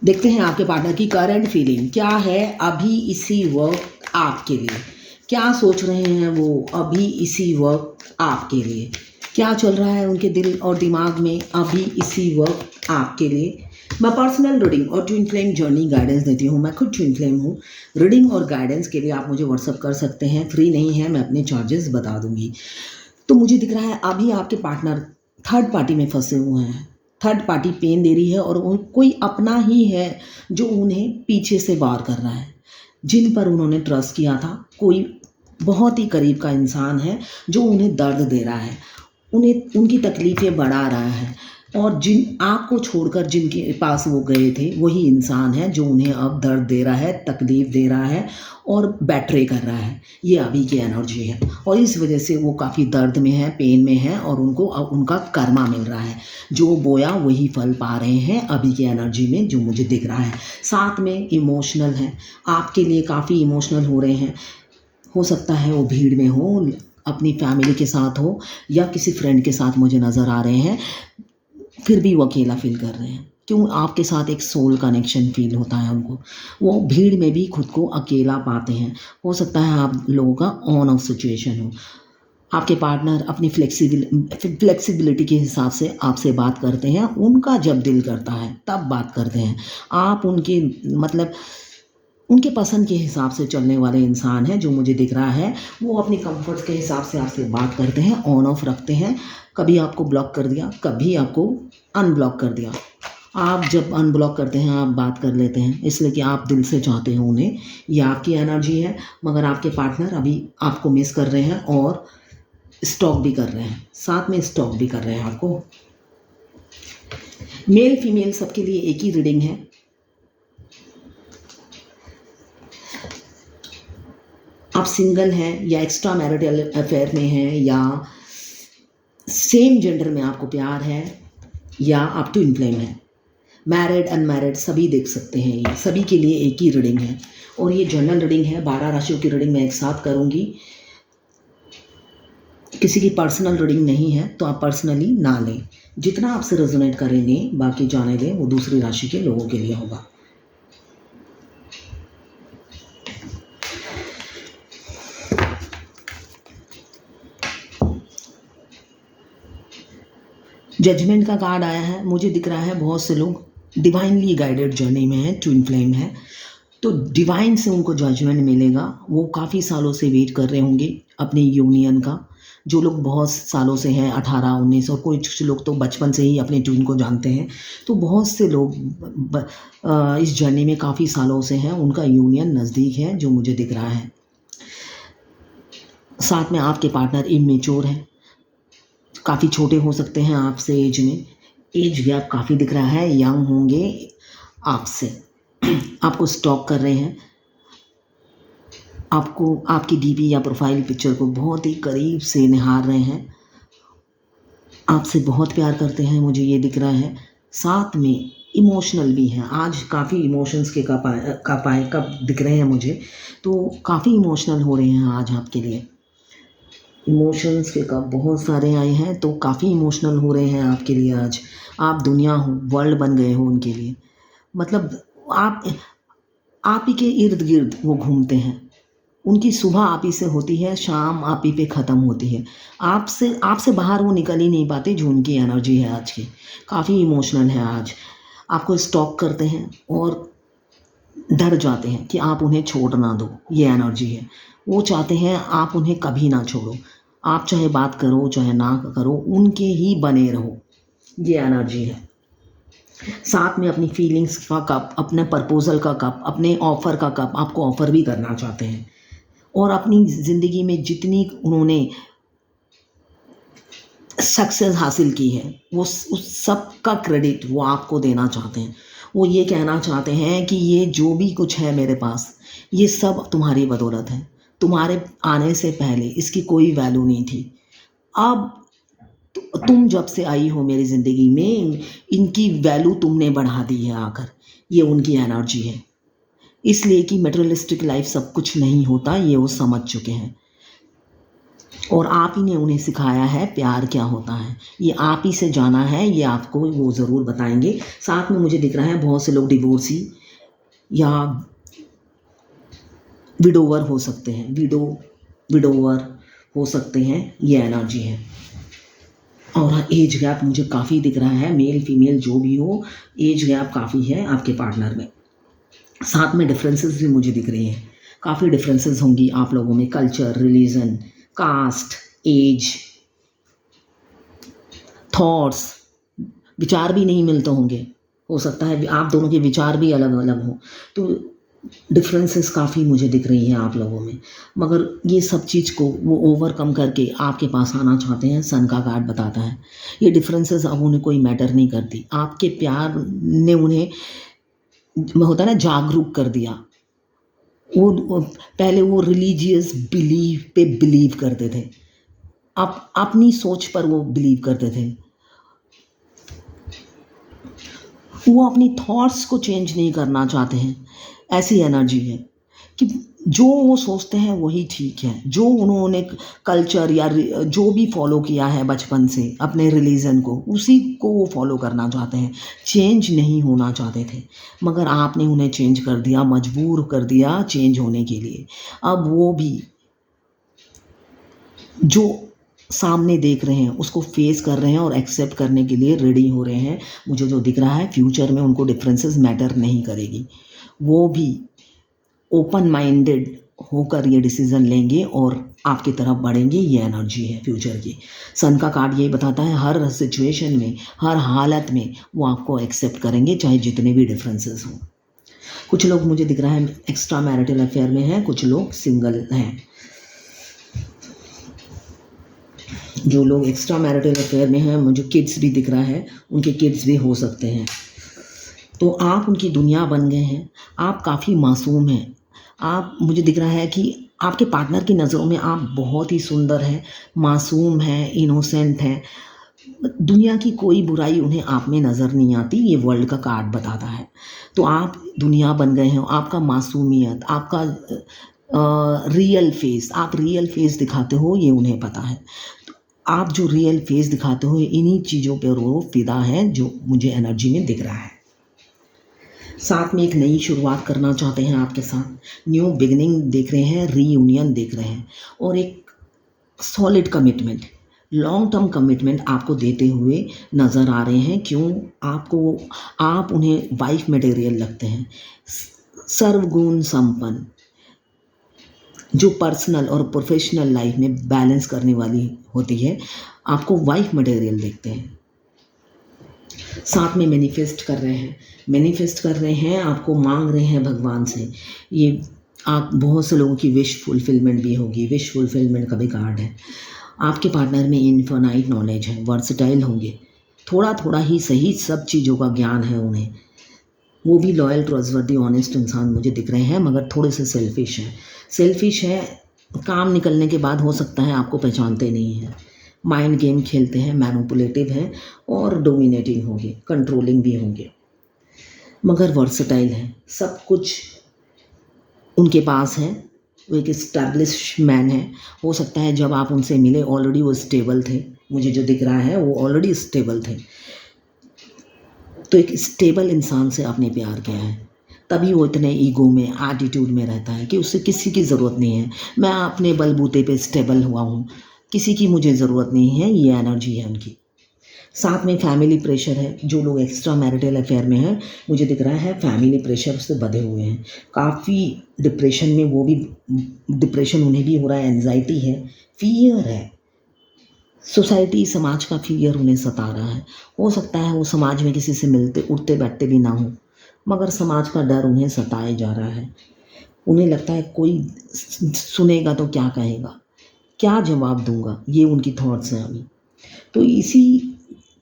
देखते हैं आपके पार्टनर की करंट फीलिंग क्या है अभी इसी वक्त आपके लिए। क्या सोच रहे हैं वो अभी इसी वक्त आपके लिए। क्या चल रहा है उनके दिल और दिमाग में अभी इसी वक्त आपके लिए। मैं पर्सनल रीडिंग और ट्विन फ्लेम जर्नी गाइडेंस देती हूँ। मैं खुद ट्विन फ्लेम हूँ। रीडिंग और गाइडेंस के लिए आप मुझे व्हाट्सअप कर सकते हैं। फ्री नहीं है, मैं अपने चार्जेस बता दूंगी। तो मुझे दिख रहा है अभी आपके पार्टनर थर्ड पार्टी में फंसे हुए हैं। थर्ड पार्टी पेन दे रही है और कोई अपना ही है जो उन्हें पीछे से वार कर रहा है। जिन पर उन्होंने ट्रस्ट किया था, कोई बहुत ही करीब का इंसान है जो उन्हें दर्द दे रहा है, उन्हें उनकी तकलीफ़ें बढ़ा रहा है। और जिन आपको छोड़कर जिनके पास वो गए थे वही इंसान है जो उन्हें अब दर्द दे रहा है, तकलीफ़ दे रहा है और बैटरे कर रहा है। ये अभी की एनर्जी है और इस वजह से वो काफ़ी दर्द में है, पेन में है और उनको अब उनका कर्मा मिल रहा है। जो बोया वही फल पा रहे हैं अभी की एनर्जी में, जो मुझे दिख रहा है। साथ में इमोशनल है, आपके लिए काफ़ी इमोशनल हो रहे हैं। हो सकता है वो भीड़ में हो, अपनी फैमिली के साथ हो या किसी फ्रेंड के साथ मुझे नज़र आ रहे हैं, फिर भी वो अकेला फील कर रहे हैं। क्यों? आपके साथ एक सोल कनेक्शन फील होता है उनको। वो भीड़ में भी खुद को अकेला पाते हैं। हो सकता है आप लोगों का ऑन ऑफ सिचुएशन हो। आपके पार्टनर अपनी फ्लेक्सिबिलिटी के हिसाब से आपसे बात करते हैं। उनका जब दिल करता है तब बात करते हैं। आप उनके मतलब उनके पसंद के हिसाब से चलने वाले इंसान हैं जो मुझे दिख रहा है। वो अपनी कंफर्ट के हिसाब से आपसे बात करते हैं, ऑन ऑफ रखते हैं। कभी आपको ब्लॉक कर दिया, कभी आपको अनब्लॉक कर दिया। आप जब अनब्लॉक करते हैं आप बात कर लेते हैं, इसलिए कि आप दिल से चाहते हैं उन्हें। ये आपकी एनर्जी है। मगर आपके पार्टनर अभी आपको मिस कर रहे हैं और स्टॉक भी कर रहे हैं, साथ में स्टॉक भी कर रहे हैं आपको। मेल फीमेल सबके लिए एक ही रीडिंग है। आप सिंगल हैं या एक्स्ट्रा मैरिटल अफेयर में हैं या सेम जेंडर में आपको प्यार है या आप ट्विन फ्लेम हैं, मैरिड अनमैरिड सभी देख सकते हैं। ये सभी के लिए एक ही रीडिंग है और ये जनरल रीडिंग है। 12 राशियों की रीडिंग मैं एक साथ करूँगी। किसी की पर्सनल रीडिंग नहीं है तो आप पर्सनली ना लें। जितना आपसे रेजोनेट करेंगे बाकी जाने दें, वो दूसरी राशि के लोगों के लिए होगा। जजमेंट का कार्ड आया है। मुझे दिख रहा है बहुत से लोग डिवाइनली गाइडेड जर्नी में हैं, ट्विन फ्लेम है तो डिवाइन से उनको जजमेंट मिलेगा। वो काफ़ी सालों से वेट कर रहे होंगे अपने यूनियन का। जो लोग बहुत सालों से हैं, 18 19, और कुछ लोग तो बचपन से ही अपने ट्विन को जानते हैं। तो बहुत से लोग इस जर्नी में काफ़ी सालों से हैं, उनका यूनियन नज़दीक है जो मुझे दिख रहा है। साथ में आपके पार्टनर इमेच्योर हैं, काफ़ी छोटे हो सकते हैं आपसे एज में। एज गैप काफ़ी दिख रहा है, यंग होंगे आपसे। आपको स्टॉक कर रहे हैं, आपको आपकी डीपी या प्रोफाइल पिक्चर को बहुत ही करीब से निहार रहे हैं। आपसे बहुत प्यार करते हैं, मुझे ये दिख रहा है। साथ में इमोशनल भी हैं। आज काफ़ी इमोशंस के कप दिख रहे हैं मुझे, तो काफ़ी इमोशनल हो रहे हैं आज आपके लिए। इमोशंस के कप बहुत सारे आए हैं तो काफ़ी इमोशनल हो रहे हैं आपके लिए आज। आप दुनिया हो, वर्ल्ड बन गए हो उनके लिए। मतलब आप ही के इर्द गिर्द वो घूमते हैं। उनकी सुबह आप ही से होती है, शाम आप ही पे ख़त्म होती है। आपसे बाहर वो निकल ही नहीं पाते, जो उनकी एनर्जी है आज की। काफ़ी इमोशनल है आज। आपको स्टॉक करते हैं और डर जाते हैं कि आप उन्हें छोड़ ना दो, ये एनर्जी है। वो चाहते हैं आप उन्हें कभी ना छोड़ो। आप चाहे बात करो चाहे ना करो, उनके ही बने रहो, ये एनर्जी है। साथ में अपनी फीलिंग्स का कप, अपने प्रपोजल का कप, अपने ऑफ़र का कप आपको ऑफ़र भी करना चाहते हैं। और अपनी ज़िंदगी में जितनी उन्होंने सक्सेस हासिल की है, वो उस सब का क्रेडिट वो आपको देना चाहते हैं। वो ये कहना चाहते हैं कि ये जो भी कुछ है मेरे पास, ये सब तुम्हारी बदौलत है। तुम्हारे आने से पहले इसकी कोई वैल्यू नहीं थी। अब तुम जब से आई हो मेरी ज़िंदगी में, इनकी वैल्यू तुमने बढ़ा दी है आकर। ये उनकी एनर्जी है। इसलिए कि मटेरियलिस्टिक लाइफ सब कुछ नहीं होता, ये वो समझ चुके हैं। और आप ही ने उन्हें सिखाया है प्यार क्या होता है, ये आप ही से जाना है, ये आपको वो ज़रूर बताएंगे। साथ में मुझे दिख रहा है बहुत से लोग डिवोर्सी या विडोवर हो सकते हैं, विडोवर हो सकते हैं, ये एनर्जी है। और एज गैप मुझे काफ़ी दिख रहा है, मेल फीमेल जो भी हो, एज गैप काफ़ी है आपके पार्टनर में। साथ में डिफरेंसेस भी मुझे दिख रही हैं, काफ़ी डिफरेंसेस होंगी आप लोगों में, culture, religion, caste, age, thoughts, विचार भी नहीं मिलते होंगे, हो सकता है आप दोनों के विचार भी अलग अलग हों। तो डिफरेंसेस काफ़ी मुझे दिख रही हैं आप लोगों में, मगर ये सब चीज़ को वो ओवरकम करके आपके पास आना चाहते हैं। सन का कार्ड बताता है ये डिफरेंसेस अब उन्हें कोई मैटर नहीं करती, आपके प्यार ने उन्हें होता है ना जागरूक कर दिया। वो पहले वो रिलीजियस बिलीव पे बिलीव करते थे, अब अपनी सोच पर वो बिलीव करते थे, वो अपनी थॉट्स को चेंज नहीं करना चाहते हैं। ऐसी एनर्जी है कि जो वो सोचते हैं वही ठीक है, जो उन्होंने कल्चर या जो भी फॉलो किया है बचपन से अपने रिलीजन को, उसी को वो फॉलो करना चाहते हैं, चेंज नहीं होना चाहते थे। मगर आपने उन्हें चेंज कर दिया, मजबूर कर दिया चेंज होने के लिए। अब वो भी जो सामने देख रहे हैं उसको फेस कर रहे हैं और एक्सेप्ट करने के लिए रेडी हो रहे हैं। मुझे जो दिख रहा है फ्यूचर में उनको डिफरेंसेस मैटर नहीं करेगी, वो भी ओपन माइंडेड होकर ये डिसीज़न लेंगे और आपकी तरफ बढ़ेंगे। ये एनर्जी है फ्यूचर की। सन का कार्ड यही बताता है हर सिचुएशन में, हर हालत में वो आपको एक्सेप्ट करेंगे, चाहे जितने भी डिफरेंसेस हों। कुछ लोग मुझे दिख रहा है एक्स्ट्रा मैरिटल अफेयर में हैं, कुछ लोग सिंगल हैं। जो लोग एक्स्ट्रा मैरिटल अफेयर में हैं, मुझे किड्स भी दिख रहा है, उनके किड्स भी हो सकते हैं। तो आप उनकी दुनिया बन गए हैं, आप काफ़ी मासूम हैं। आप, मुझे दिख रहा है कि आपके पार्टनर की नज़रों में आप बहुत ही सुंदर हैं, मासूम हैं, इनोसेंट हैं। दुनिया की कोई बुराई उन्हें आप में नज़र नहीं आती, ये वर्ल्ड का कार्ड बताता है। तो आप दुनिया बन गए हैं, आपका मासूमियत, आपका रियल फेस, आप रियल फेस दिखाते हो, ये उन्हें पता है। तो आप जो रियल फेस दिखाते हो, इन्हीं चीज़ों पर वो फिदा है जो मुझे एनर्जी में दिख रहा है। साथ में एक नई शुरुआत करना चाहते हैं आपके साथ, न्यू बिगिनिंग देख रहे हैं, रीयूनियन देख रहे हैं, और एक solid commitment, long term commitment आपको देते हुए नज़र आ रहे हैं। क्यों? आपको, आप उन्हें वाइफ मटेरियल लगते हैं, सर्वगुण संपन्न, जो पर्सनल और प्रोफेशनल लाइफ में बैलेंस करने वाली होती है, आपको वाइफ मटेरियल देखते हैं। साथ में मैनिफेस्ट कर रहे हैं, आपको मांग रहे हैं भगवान से। ये आप, बहुत से लोगों की विश फुलफिलमेंट भी होगी, विश फुलफिलमेंट का भी कार्ड है। आपके पार्टनर में इनफाइनाइट नॉलेज है, वर्सटाइल होंगे, थोड़ा थोड़ा ही सही सब चीज़ों का ज्ञान है उन्हें। वो भी लॉयल, ट्रस्टवर्दी, ऑनेस्ट इंसान मुझे दिख रहे हैं, मगर थोड़े से सेल्फिश है। काम निकलने के बाद हो सकता है आपको पहचानते नहीं हैं, माइंड गेम खेलते हैं, मैनिपुलेटिव हैं और डोमिनेटिंग होंगे, कंट्रोलिंग भी होंगे, मगर वर्सटाइल हैं, सब कुछ उनके पास है। वो एक इस्टेब्लिश मैन है। हो सकता है जब आप उनसे मिले ऑलरेडी वो स्टेबल थे, मुझे जो दिख रहा है वो ऑलरेडी स्टेबल थे। तो एक स्टेबल इंसान से आपने प्यार किया है, तभी वो इतने ईगो में, एटीट्यूड में रहता है कि उससे किसी की ज़रूरत नहीं है, मैं अपने बलबूते पे स्टेबल हुआ हूँ, किसी की मुझे ज़रूरत नहीं है। ये एनर्जी है उनकी। साथ में फैमिली प्रेशर है। जो लोग एक्स्ट्रा मैरिटल अफेयर में हैं, मुझे दिख रहा है फैमिली प्रेशर से बंधे हुए हैं, काफ़ी डिप्रेशन में, वो भी डिप्रेशन उन्हें भी हो रहा है, एंजाइटी है, फियर है, सोसाइटी, समाज का फियर उन्हें सता रहा है। हो सकता है वो समाज में किसी से मिलते उठते बैठते भी ना हो, मगर समाज का डर उन्हें सताए जा रहा है। उन्हें लगता है कोई सुनेगा तो क्या कहेगा, क्या जवाब दूंगा, ये उनकी थॉट्स हैं अभी। तो इसी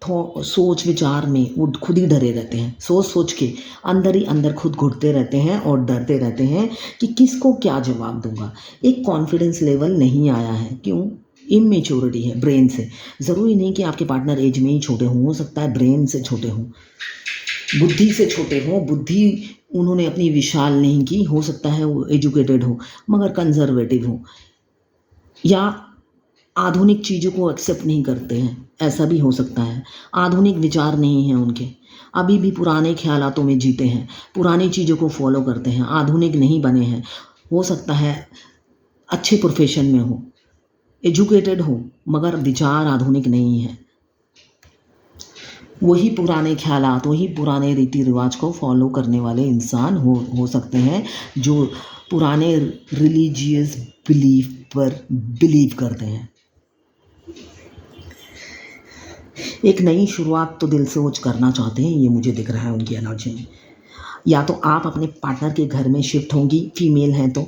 सोच विचार में वो खुद ही डरे रहते हैं, सोच के अंदर ही अंदर खुद घुटते रहते हैं और डरते रहते हैं कि किसको क्या जवाब दूंगा। एक कॉन्फिडेंस लेवल नहीं आया है। क्यों? इमेच्योरिटी है ब्रेन से। ज़रूरी नहीं कि आपके पार्टनर एज में ही छोटे हों, हो सकता है ब्रेन से छोटे हों, बुद्धि से छोटे हों, बुद्धि उन्होंने अपनी विशाल नहीं की, हो सकता है वो एजुकेटेड हो मगर कंजर्वेटिव हो, या आधुनिक चीज़ों को एक्सेप्ट नहीं करते हैं, ऐसा भी हो सकता है। आधुनिक विचार नहीं हैं उनके, अभी भी पुराने ख्यालातों में जीते हैं, पुरानी चीज़ों को फॉलो करते हैं, आधुनिक नहीं बने हैं। हो सकता है अच्छे प्रोफेशन में हो, एजुकेटेड हो, मगर विचार आधुनिक नहीं है। वही पुराने ख्यालात, वही पुराने रीति रिवाज को फॉलो करने वाले इंसान हो सकते हैं, जो पुराने रिलीजियस बिलीफ पर बिलीव करते हैं। एक नई शुरुआत तो दिल सोच करना चाहते हैं, ये मुझे दिख रहा है उनकी एनर्जी में। या तो आप अपने पार्टनर के घर में शिफ्ट होंगी, फीमेल हैं तो,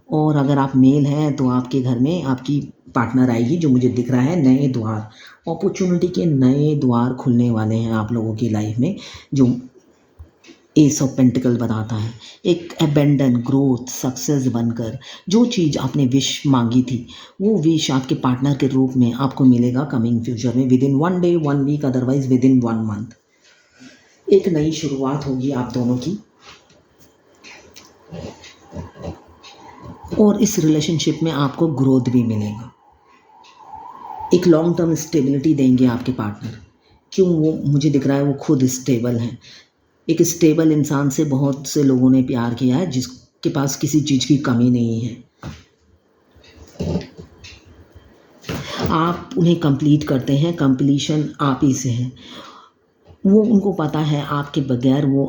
और अगर आप मेल हैं तो आपके घर में आपकी पार्टनर आएगी, जो मुझे दिख रहा है। नए द्वार, अपॉर्चुनिटी के नए द्वार खुलने वाले हैं आप लोगों की लाइफ में, जो एस ऑफ पेंटिकल बताता है। एक अबेंडन, ग्रोथ, सक्सेस बनकर जो चीज़ आपने विश मांगी थी, वो विश आपके पार्टनर के रूप में आपको मिलेगा कमिंग फ्यूचर में, within 1 day 1 week, otherwise within 1 month. एक नई शुरुआत होगी आप दोनों की, और इस रिलेशनशिप में आपको ग्रोथ भी मिलेगा। एक लॉन्ग टर्म स्टेबिलिटी देंगे आपके पार्टनर। क्यों? वो मुझे दिख रहा है वो खुद स्टेबल हैं। एक स्टेबल इंसान से बहुत से लोगों ने प्यार किया है, जिसके पास किसी चीज़ की कमी नहीं है। आप उन्हें कंप्लीट करते हैं, कंप्लीशन आप ही से है। वो उनको पता है आपके बगैर वो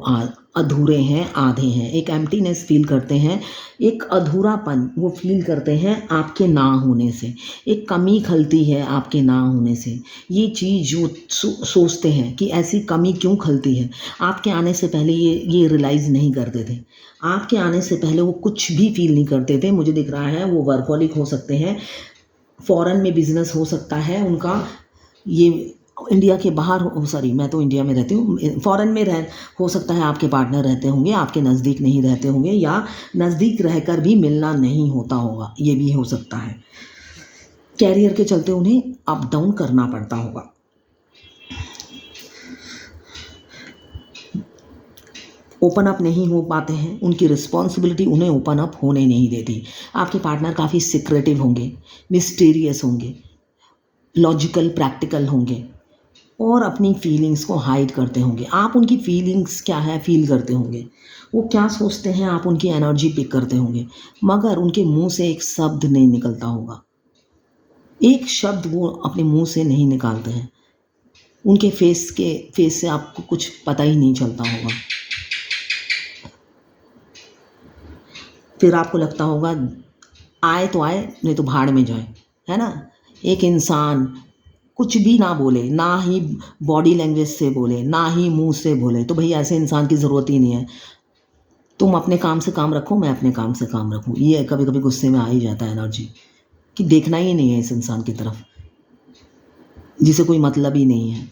अधूरे हैं, आधे हैं। एक एम्प्टीनेस फील करते हैं, एक अधूरापन वो फील करते हैं आपके ना होने से। एक कमी खलती है आपके ना होने से। ये चीज़ जो सोचते हैं कि ऐसी कमी क्यों खलती है, आपके आने से पहले ये रियलाइज़ नहीं करते थे। आपके आने से पहले वो कुछ भी फील नहीं करते थे। मुझे दिख रहा है वो वर्कहॉलिक हो सकते हैं, फॉरेन में बिजनेस हो सकता है उनका, ये इंडिया के बाहर हो, सॉरी मैं तो इंडिया में रहती हूँ, फॉरेन में हो सकता है आपके पार्टनर रहते होंगे, आपके नज़दीक नहीं रहते होंगे, या नज़दीक रहकर भी मिलना नहीं होता होगा, ये भी हो सकता है। कैरियर के चलते उन्हें अप डाउन करना पड़ता होगा। ओपन अप नहीं हो पाते हैं, उनकी रिस्पॉन्सिबिलिटी उन्हें ओपन अप होने नहीं देती। आपके पार्टनर काफ़ी सिक्रेटिव होंगे, मिस्टीरियस होंगे, लॉजिकल प्रैक्टिकल होंगे, और अपनी फीलिंग्स को हाइड करते होंगे। आप उनकी फीलिंग्स क्या है फील करते होंगे, वो क्या सोचते हैं आप उनकी एनर्जी पिक करते होंगे, मगर उनके मुंह से एक शब्द नहीं निकलता होगा। एक शब्द वो अपने मुंह से नहीं निकालते हैं। उनके फेस से आपको कुछ पता ही नहीं चलता होगा। फिर आपको लगता होगा आए तो आए, नहीं तो भाड़ में जाए, है ना। एक इंसान कुछ भी ना बोले, ना ही बॉडी लैंग्वेज से बोले, ना ही मुंह से बोले, तो भाई ऐसे इंसान की ज़रूरत ही नहीं है। तुम अपने काम से काम रखो, मैं अपने काम से काम रखूँ। ये कभी कभी गुस्से में आ ही जाता है एनर्जी, कि देखना ही नहीं है इस इंसान की तरफ, जिसे कोई मतलब ही नहीं है।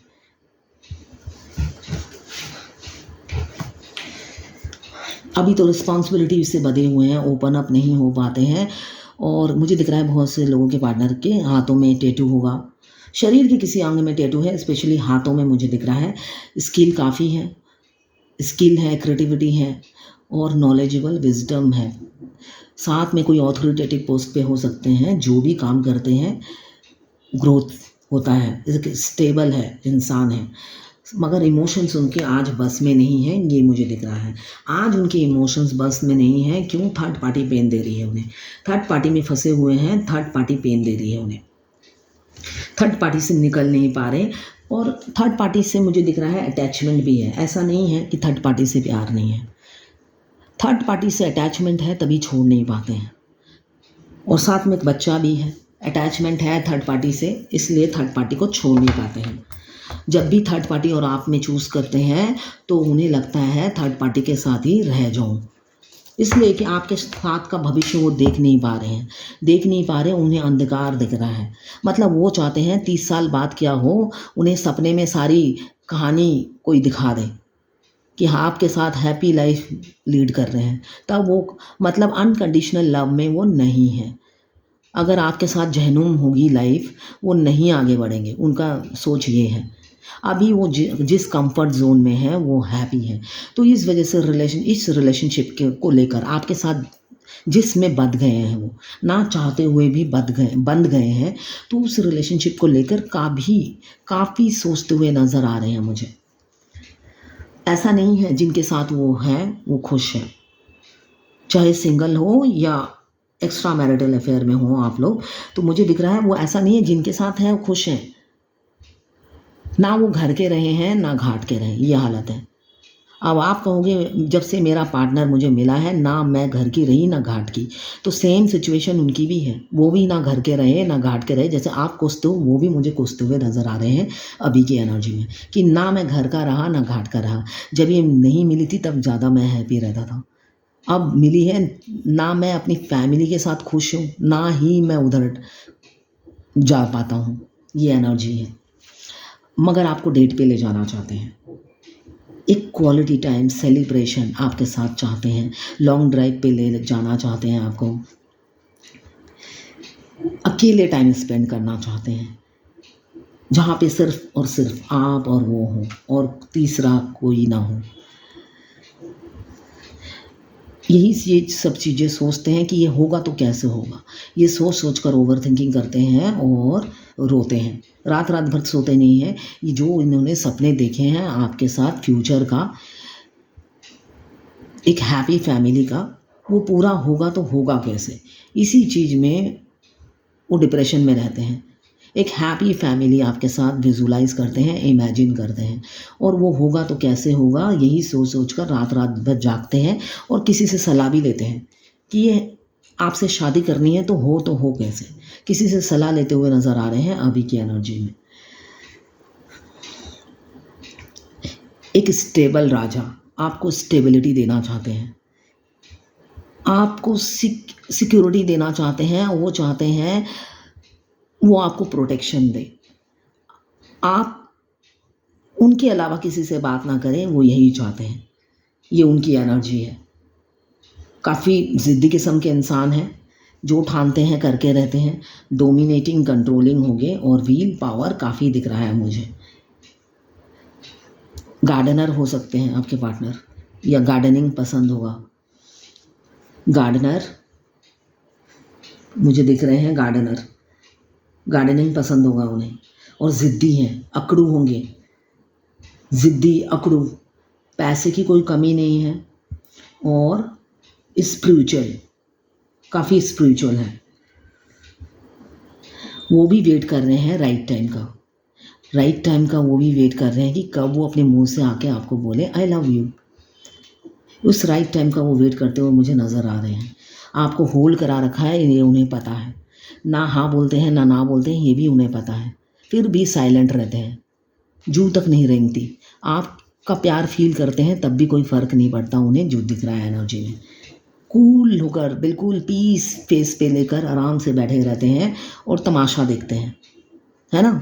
अभी तो रिस्पॉन्सिबिलिटी से बंधे हुए हैं, ओपन अप नहीं हो पाते हैं। और मुझे दिख रहा है बहुत से लोगों के पार्टनर के हाथों में टैटू होगा, शरीर के किसी अंग में टैटू है, स्पेशली हाथों में मुझे दिख रहा है। स्किल काफ़ी है, स्किल है, क्रिएटिविटी है, और नॉलेजेबल विजडम है। साथ में कोई ऑथोरिटेटिव पोस्ट पे हो सकते हैं, जो भी काम करते हैं ग्रोथ होता है, स्टेबल है इंसान है। मगर इमोशंस उनके आज बस में नहीं है, ये मुझे दिख रहा है। आज उनके इमोशंस बस में नहीं है। क्यों? थर्ड पार्टी पेन दे रही है उन्हें, थर्ड पार्टी में फंसे हुए हैं, थर्ड पार्टी पेन दे रही है उन्हें, थर्ड पार्टी से निकल नहीं पा रहे। और थर्ड पार्टी से मुझे दिख रहा है अटैचमेंट भी है। ऐसा नहीं है कि थर्ड पार्टी से प्यार नहीं है, थर्ड पार्टी से अटैचमेंट है, तभी छोड़ नहीं पाते हैं। और साथ में एक बच्चा भी है, अटैचमेंट है थर्ड पार्टी से, इसलिए थर्ड पार्टी को छोड़ नहीं पाते हैं। जब भी थर्ड पार्टी और आप में चूज़ करते हैं तो उन्हें लगता है थर्ड पार्टी के साथ ही रह जाऊं, इसलिए कि आपके साथ का भविष्य वो देख नहीं पा रहे हैं, उन्हें अंधकार दिख रहा है। मतलब वो चाहते हैं 30 साल बाद क्या हो, उन्हें सपने में सारी कहानी कोई दिखा दे कि हाँ आपके साथ हैप्पी लाइफ लीड कर रहे हैं, तब वो मतलब अनकंडीशनल लव में वो नहीं है। अगर आपके साथ जहनुम होगी लाइफ, वो नहीं आगे बढ़ेंगे, उनका सोच ये है। अभी वो जिस कंफर्ट जोन में है वो हैप्पी है। तो इस वजह से इस रिलेशनशिप को लेकर आपके साथ जिसमें बंध गए हैं, वो ना चाहते हुए भी बंध गए हैं। तो उस रिलेशनशिप को लेकर काफ़ी सोचते हुए नज़र आ रहे हैं मुझे। ऐसा नहीं है जिनके साथ वो हैं वो खुश हैं, चाहे सिंगल हो या एक्स्ट्रा मैरिटल अफेयर में हो आप लोग। तो मुझे दिख रहा है वो ऐसा नहीं है जिनके साथ हैं वो खुश हैं, ना वो घर के रहे हैं ना घाट के रहे, ये हालत है। अब आप कहोगे जब से मेरा पार्टनर मुझे मिला है ना मैं घर की रही ना घाट की, तो सेम सिचुएशन उनकी भी है। वो भी ना घर के रहे ना घाट के रहे, जैसे आप कोसते हो वो भी मुझे कोसते हुए नज़र आ रहे हैं अभी की एनर्जी में, कि ना मैं घर का रहा ना घाट का रहा। जब ये नहीं मिली थी तब ज़्यादा मैं हैप्पी रहता था, अब मिली है ना मैं अपनी फैमिली के साथ खुश हूँ ना ही मैं उधर जा पाता हूँ, ये एनर्जी है। मगर आपको डेट पे ले जाना चाहते हैं, एक क्वालिटी टाइम सेलिब्रेशन आपके साथ चाहते हैं, लॉन्ग ड्राइव पे ले जाना चाहते हैं, आपको अकेले टाइम स्पेंड करना चाहते हैं, जहाँ पे सिर्फ और सिर्फ आप और वो हो और तीसरा कोई ना हो। ये सब चीज़ें सोचते हैं कि ये होगा तो कैसे होगा, ये सोच कर ओवर थिंकिंग करते हैं और रोते हैं, रात भर सोते नहीं हैं। ये जो इन्होंने सपने देखे हैं आपके साथ फ्यूचर का, एक हैप्पी फैमिली का, वो पूरा होगा तो होगा कैसे, इसी चीज़ में वो डिप्रेशन में रहते हैं। एक हैप्पी फैमिली आपके साथ विजुलाइज करते हैं, इमेजिन करते हैं, और वो होगा तो कैसे होगा, यही सोच कर रात भर जागते हैं और किसी से सलाह भी लेते हैं कि ये आपसे शादी करनी है तो हो कैसे, किसी से सलाह लेते हुए नज़र आ रहे हैं अभी की एनर्जी में। एक स्टेबल राजा आपको स्टेबिलिटी देना चाहते हैं, आपको सिक्योरिटी देना चाहते हैं, वो चाहते हैं वो आपको प्रोटेक्शन दे, आप उनके अलावा किसी से बात ना करें, वो यही चाहते हैं। ये उनकी एनर्जी है। काफ़ी ज़िद्दी किस्म के इंसान हैं, जो ठानते हैं करके रहते हैं, डोमिनेटिंग कंट्रोलिंग हो गए, और व्हील पावर काफ़ी दिख रहा है मुझे। गार्डनर हो सकते हैं आपके पार्टनर, या गार्डनिंग पसंद होगा, गार्डनर मुझे दिख रहे हैं, गार्डनिंग पसंद होगा उन्हें, और ज़िद्दी हैं, अकड़ू होंगे, ज़िद्दी अकड़ू, पैसे की कोई कमी नहीं है, और स्पिरिचुअल, काफ़ी स्पिरिचुअल है। वो भी वेट कर रहे हैं राइट टाइम का वो भी वेट कर रहे हैं कि कब वो अपने मुंह से आके आपको बोले आई लव यू। उस राइट टाइम का वो वेट करते हुए मुझे नज़र आ रहे हैं। आपको होल्ड करा रखा है, ये उन्हें पता है, ना हाँ बोलते हैं ना बोलते हैं, ये भी उन्हें पता है, फिर भी साइलेंट रहते हैं, जू तक नहीं रेंगती। आपका प्यार फील करते हैं तब भी कोई फ़र्क नहीं पड़ता उन्हें, जो दिख रहा है एनर्जी में। कूल होकर बिल्कुल पीस फेस पे लेकर आराम से बैठे रहते हैं और तमाशा देखते हैं, है ना।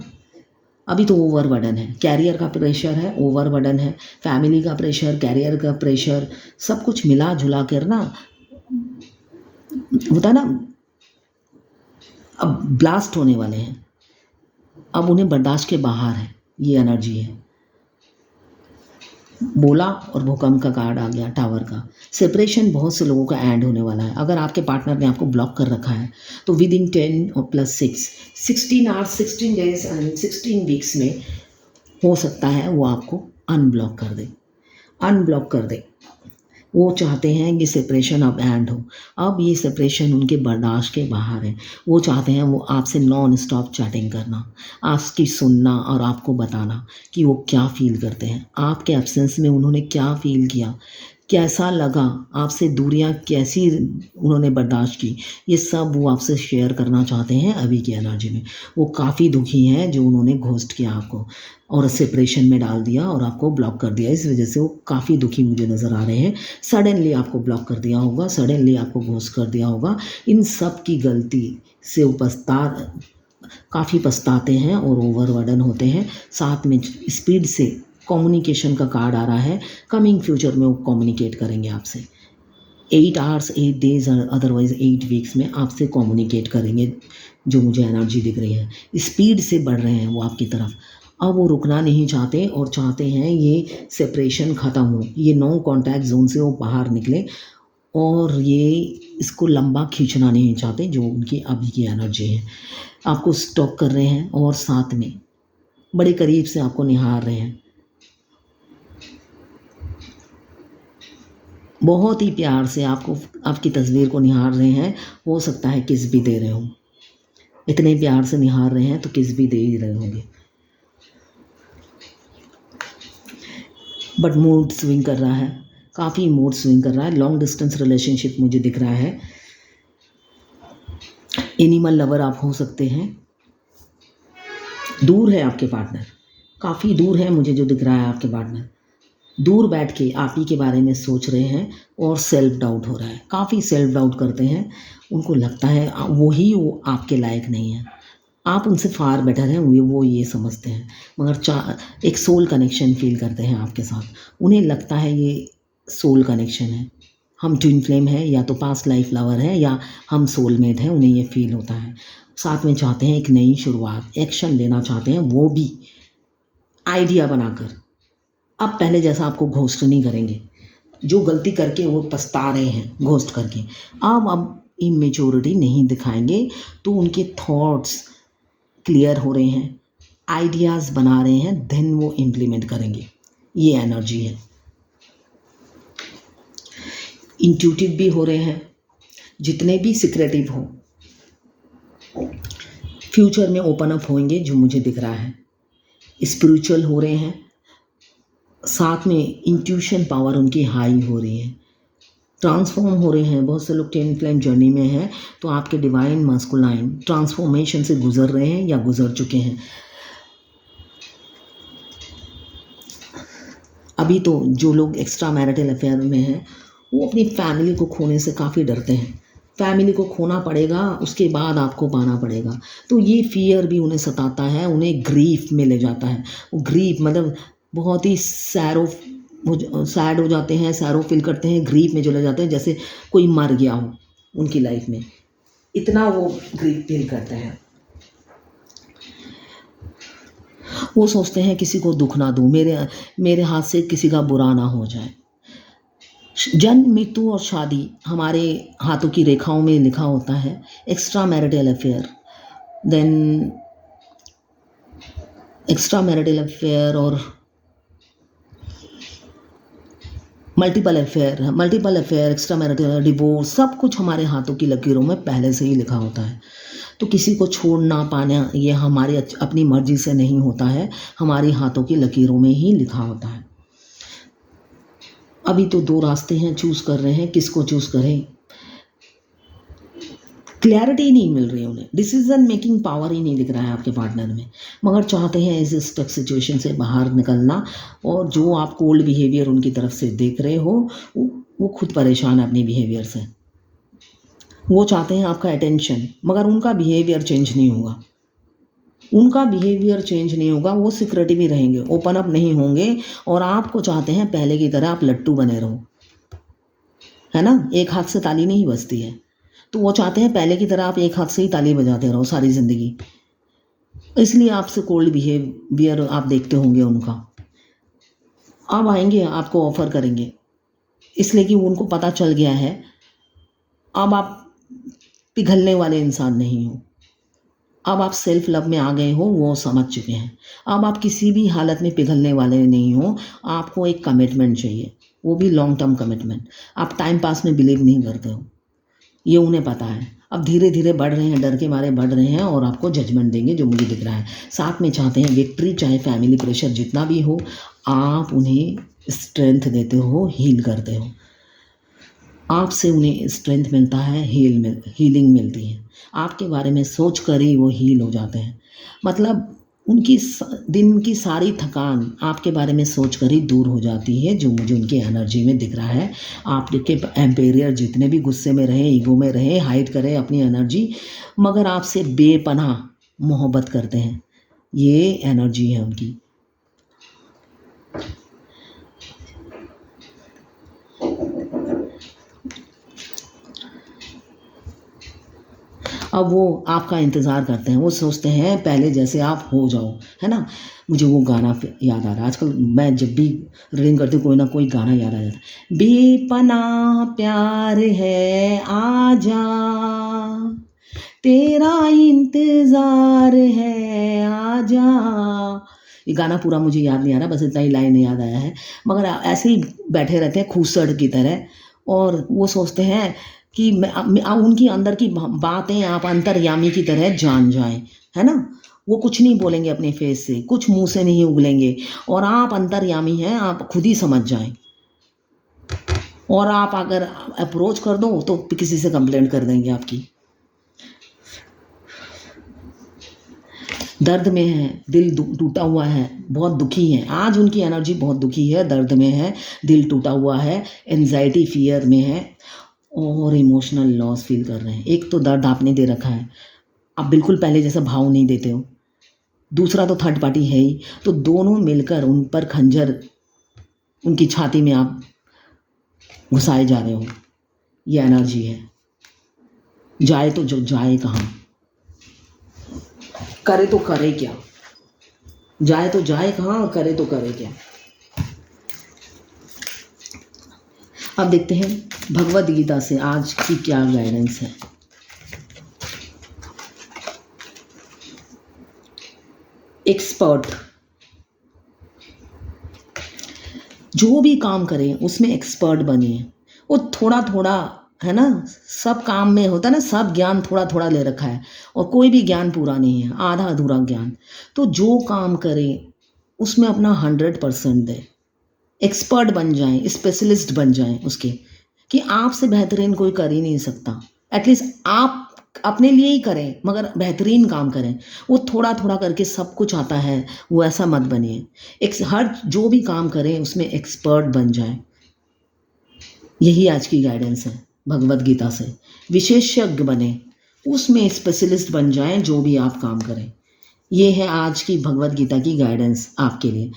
अभी तो ओवर बर्डन है, कैरियर का प्रेशर है, ओवर बर्डन है, फैमिली का प्रेशर, कैरियर का प्रेशर, सब कुछ मिला जुला कर ना होता है ना, अब ब्लास्ट होने वाले हैं, अब उन्हें बर्दाश्त के बाहर है, ये एनर्जी है। बोला और भूकंप का कार्ड आ गया, टावर का। सेपरेशन बहुत से लोगों का एंड होने वाला है। अगर आपके पार्टनर ने आपको ब्लॉक कर रखा है तो विद इन 10 और +6 16 आवर्स 16 डेज एंड 16 वीक्स में हो सकता है वो आपको अनब्लॉक कर दे। वो चाहते हैं ये सेपरेशन अब एंड हो, अब ये सेपरेशन उनके बर्दाश्त के बाहर है। वो चाहते हैं वो आपसे नॉन स्टॉप चैटिंग करना, आपकी सुनना और आपको बताना कि वो क्या फ़ील करते हैं, आपके एब्सेंस में उन्होंने क्या फ़ील किया, कैसा लगा, आपसे दूरियां कैसी उन्होंने बर्दाश्त की, ये सब वो आपसे शेयर करना चाहते हैं अभी की एनर्जी में। वो काफ़ी दुखी हैं जो उन्होंने घोस्ट किया आपको और सेपरेशन में डाल दिया और आपको ब्लॉक कर दिया, इस वजह से वो काफ़ी दुखी मुझे नज़र आ रहे हैं। सडनली आपको ब्लॉक कर दिया होगा, सडनली आपको घोस्ट कर दिया होगा। इन सब की गलती से वो काफ़ी पछताते हैं और ओवरबर्डन होते हैं। साथ में स्पीड से कम्युनिकेशन का कार्ड आ रहा है, कमिंग फ्यूचर में वो कम्युनिकेट करेंगे आपसे 8 आवर्स 8 डेज अदरवाइज 8 वीक्स में आपसे कम्युनिकेट करेंगे, जो मुझे एनर्जी दिख रही है। स्पीड से बढ़ रहे हैं वो आपकी तरफ, अब वो रुकना नहीं चाहते और चाहते हैं ये सेपरेशन ख़त्म हो, ये नो कॉन्टैक्ट जोन से वो बाहर निकले और ये इसको लंबा खींचना नहीं चाहते, जो उनकी अभी की एनर्जी है। आपको स्टॉक कर रहे हैं और साथ में बड़े करीब से आपको निहार रहे हैं, बहुत ही प्यार से आपको आपकी तस्वीर को निहार रहे हैं। हो सकता है किस भी दे रहे हों, इतने प्यार से निहार रहे हैं तो किस भी दे ही रहे होंगे। बट मूड स्विंग कर रहा है, काफ़ी मूड स्विंग कर रहा है। लॉन्ग डिस्टेंस रिलेशनशिप मुझे दिख रहा है। एनिमल लवर आप हो सकते हैं। दूर है आपके पार्टनर, काफ़ी दूर है मुझे जो दिख रहा है। आपके पार्टनर दूर बैठ के आप ही के बारे में सोच रहे हैं और सेल्फ डाउट हो रहा है, काफ़ी सेल्फ डाउट करते हैं। उनको लगता है वो आपके लायक नहीं है, आप उनसे फार बेटर हैं, वो ये समझते हैं। मगर एक सोल कनेक्शन फील करते हैं आपके साथ। उन्हें लगता है ये सोल कनेक्शन है, हम ट्विन फ्लेम है, या तो पास्ट लाइफ लवर है, या हम सोलमेट हैं। उन्हें ये फील होता है। साथ में चाहते हैं एक नई शुरुआत, एक्शन लेना चाहते हैं, वो भी आइडिया बनाकर। अब पहले जैसा आपको घोस्ट नहीं करेंगे, जो गलती करके वो पछता रहे हैं घोस्ट करके। अब इमेच्योरिटी नहीं दिखाएंगे, तो उनके थॉट्स क्लियर हो रहे हैं, आइडियाज़ बना रहे हैं, देन वो इम्प्लीमेंट करेंगे। ये एनर्जी है। इंट्यूटिव भी हो रहे हैं, जितने भी सिक्रेटिव हो फ्यूचर में ओपन अप होंगे, जो मुझे दिख रहा है। स्पिरिचुअल हो रहे हैं, साथ में इंट्यूशन पावर उनकी हाई हो रही है, ट्रांसफॉर्म हो रहे हैं। बहुत से लोग ट्विन फ्लेम जर्नी में हैं, तो आपके डिवाइन मस्कुलाइन ट्रांसफॉर्मेशन से गुजर रहे हैं या गुजर चुके हैं। अभी तो जो लोग एक्स्ट्रा मैरिटल अफेयर में हैं, वो अपनी फैमिली को खोने से काफ़ी डरते हैं। फैमिली को खोना पड़ेगा, उसके बाद आपको पाना पड़ेगा, तो ये फियर भी उन्हें सताता है, उन्हें ग्रीफ में ले जाता है। वो ग्रीफ मतलब बहुत ही सैड हो जाते हैं, सैरो फील करते हैं, ग्रीफ में चले जाते हैं, जैसे कोई मर गया हो उनकी लाइफ में, इतना वो ग्रीफ फील करते हैं। वो सोचते हैं किसी को दुख ना दूँ, मेरे हाथ से किसी का बुरा ना हो जाए। जन्म, मृत्यु और शादी हमारे हाथों की रेखाओं में लिखा होता है। Extra marital affair, then extra marital affair और multiple affair, extra marital, divorce, सब कुछ हमारे हाथों की लकीरों में पहले से ही लिखा होता है। तो किसी को छोड़ ना पाना ये हमारी अपनी मर्जी से नहीं होता है, हमारी हाथों की लकीरों में ही लिखा होता है। अभी तो दो रास्ते हैं, चूज़ कर रहे हैं, किसको चूज़ करें, क्लैरिटी नहीं मिल रही उन्हें, डिसीजन मेकिंग पावर ही नहीं दिख रहा है आपके पार्टनर में। मगर चाहते हैं इस स्टक सिचुएशन से बाहर निकलना, और जो आप कोल्ड बिहेवियर उनकी तरफ से देख रहे हो, वो खुद परेशान है अपने बिहेवियर से। वो चाहते हैं आपका अटेंशन, मगर उनका बिहेवियर चेंज नहीं होगा, वो सिक्रेटिव ही रहेंगे, ओपन अप नहीं होंगे, और आपको चाहते हैं पहले की तरह आप लट्टू बने रहो, है ना, एक हाथ से ताली नहीं बजती है। तो वो चाहते हैं पहले की तरह आप एक हाथ से ही ताली बजाते रहो सारी ज़िंदगी, इसलिए आपसे कोल्ड बिहेवियर आप देखते होंगे उनका। अब आएंगे, आपको ऑफ़र करेंगे, इसलिए कि उनको पता चल गया है अब आप पिघलने वाले इंसान नहीं हो, अब आप सेल्फ लव में आ गए हो, वो समझ चुके हैं। अब आप किसी भी हालत में पिघलने वाले नहीं हो, आपको एक कमिटमेंट चाहिए, वो भी लॉन्ग टर्म कमिटमेंट। आप टाइम पास में बिलीव नहीं करते हो, ये उन्हें पता है। अब धीरे धीरे बढ़ रहे हैं, डर के मारे बढ़ रहे हैं, और आपको जजमेंट देंगे, जो मुझे दिख रहा है। साथ में चाहते हैं विक्ट्री, चाहे फैमिली प्रेशर जितना भी हो, आप उन्हें स्ट्रेंथ देते हो, हील करते हो, आपसे उन्हें स्ट्रेंथ मिलता है, हीलिंग मिलती है। आपके बारे में सोच कर ही वो हील हो जाते हैं। मतलब उनकी दिन की सारी थकान आपके बारे में सोच कर ही दूर हो जाती है, जो मुझे उनकी एनर्जी में दिख रहा है। आपके एम्पेरियर जितने भी गुस्से में रहे, ईगो में रहे, हाइड करें अपनी एनर्जी, मगर आपसे बेपनाह मोहब्बत करते हैं, ये एनर्जी है उनकी। अब वो आपका इंतज़ार करते हैं, वो सोचते हैं पहले जैसे आप हो जाओ, है ना। मुझे वो गाना याद आ रहा है, आजकल मैं जब भी रीडिंग करती हूँ कोई ना कोई गाना याद आ जाता है। बेपनाह प्यार है आजा, तेरा इंतज़ार है आजा। ये गाना पूरा मुझे याद नहीं आ रहा, बस इतना ही लाइन याद आया है। मगर ऐसे ही बैठे रहते हैं खूसड़ की तरह, और वो सोचते हैं कि उनकी अंदर की बातें आप अंतर्यामी की तरह जान जाएं, है ना। वो कुछ नहीं बोलेंगे अपने फेस से, कुछ मुंह से नहीं उगलेंगे, और आप अंतर्यामी हैं, आप खुद ही समझ जाएं। और आप अगर अप्रोच कर दो तो किसी से कंप्लेंट कर देंगे आपकी। दर्द में है, दिल टूटा हुआ है, बहुत दुखी है आज, उनकी एनर्जी बहुत दुखी है, दर्द में है, दिल टूटा हुआ है, एंजाइटी फियर में है, और इमोशनल लॉस फील कर रहे हैं। एक तो दर्द आपने दे रखा है, आप बिल्कुल पहले जैसा भाव नहीं देते हो, दूसरा तो थर्ड पार्टी है ही, तो दोनों मिलकर उन पर खंजर उनकी छाती में आप घुसाए जा रहे हो। ये एनर्जी है। जाए तो जो जाए कहाँ, करे तो करे क्या, जाए तो जाए कहाँ, करे तो करे क्या। अब देखते हैं भगवद गीता से आज की क्या गाइडेंस है। एक्सपर्ट, जो भी काम करें उसमें एक्सपर्ट बनिए। वो थोड़ा थोड़ा है ना, सब काम में होता है ना, सब ज्ञान थोड़ा थोड़ा ले रखा है, और कोई भी ज्ञान पूरा नहीं है, आधा अधूरा ज्ञान। तो जो काम करें उसमें अपना 100% दें, एक्सपर्ट बन जाएं, स्पेशलिस्ट बन जाएं उसके, कि आपसे बेहतरीन कोई कर ही नहीं सकता। एटलीस्ट आप अपने लिए ही करें, मगर बेहतरीन काम करें। वो थोड़ा थोड़ा करके सब कुछ आता है, वो ऐसा मत बनिए। हर जो भी काम करें उसमें एक्सपर्ट बन जाएं। यही आज की गाइडेंस है भगवद गीता से। विशेषज्ञ बने, उसमें स्पेशलिस्ट बन जाएं जो भी आप काम करें। ये है आज की भगवद गीता की गाइडेंस आपके लिए।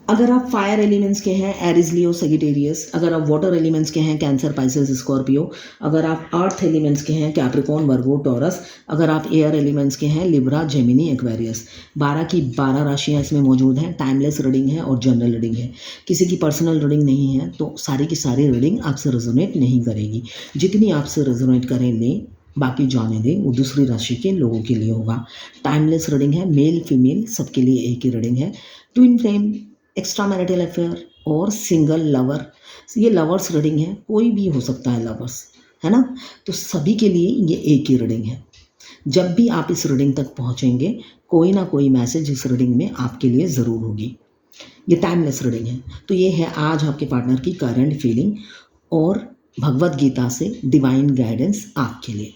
अगर आप फायर एलिमेंट्स के हैं, एरिस लियो सजिटेरियस। अगर आप वाटर एलिमेंट्स के हैं, कैंसर पाइसेस स्कॉर्पियो। अगर आप अर्थ एलिमेंट्स के हैं, कैप्रिकॉर्न वर्गो टॉरस। अगर आप एयर एलिमेंट्स के हैं, लिब्रा जेमिनी एक्वेरियस। 12 की 12 राशियां इसमें मौजूद हैं। टाइमलेस रीडिंग है और जनरल रीडिंग है। किसी की पर्सनल रीडिंग नहीं है, तो सारी की सारी रीडिंग आपसे रेजोनेट नहीं करेगी। जितनी आपसे रेजोनेट करें लें, बाकी जाने दें, वो दूसरी राशि के लोगों के लिए होगा। टाइमलेस रीडिंग है, मेल फीमेल सबके लिए एक ही रीडिंग है। Twin flame, extra marital affair और सिंगल लवर, ये लवर्स रीडिंग है, कोई भी हो सकता है लवर्स, है ना। तो सभी के लिए ये एक ही रीडिंग है। जब भी आप इस रीडिंग तक पहुंचेंगे, कोई ना कोई मैसेज इस रीडिंग में आपके लिए ज़रूर होगी। ये टाइमलेस रीडिंग है। तो ये है आज आपके पार्टनर की करंट फीलिंग और भगवद गीता से डिवाइन गाइडेंस आपके लिए।